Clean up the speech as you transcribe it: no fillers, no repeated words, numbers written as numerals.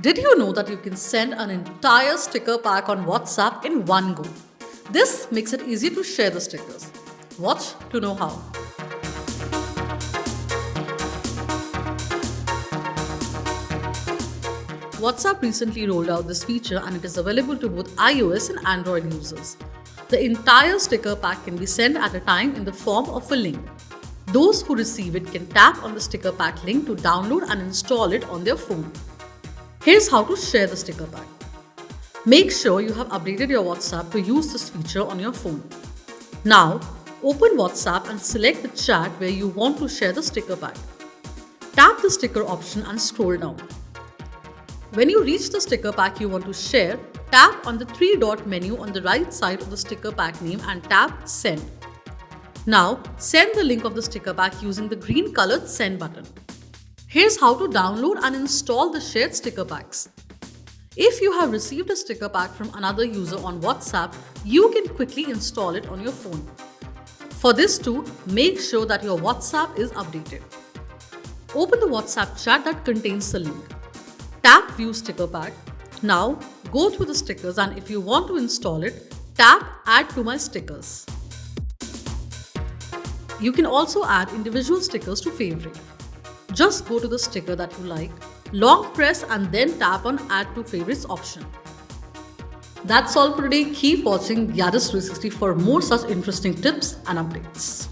Did you know that you can send an entire sticker pack on WhatsApp in one go? This makes it easy to share the stickers. Watch to know how. WhatsApp recently rolled out this feature and it is available to both iOS and Android users. The entire sticker pack can be sent at a time in the form of a link. Those who receive it can tap on the sticker pack link to download and install it on their phone. Here's how to share the sticker pack. Make sure you have updated your WhatsApp to use this feature on your phone. Now, open WhatsApp and select the chat where you want to share the sticker pack. Tap the sticker option and scroll down. When you reach the sticker pack you want to share, tap on the three-dot menu on the right side of the sticker pack name and tap Send. Now, send the link of the sticker pack using the green colored Send button. Here's how to download and install the shared sticker packs. If you have received a sticker pack from another user on WhatsApp, you can quickly install it on your phone. For this too, make sure that your WhatsApp is updated. Open the WhatsApp chat that contains the link. Tap View Sticker Pack. Now, go through the stickers and if you want to install it, tap Add to My Stickers. You can also add individual stickers to Favorite. Just go to the sticker that you like, long press and then tap on Add to Favorites option. That's all for today. Keep watching Gadgets 360 for more such interesting tips and updates.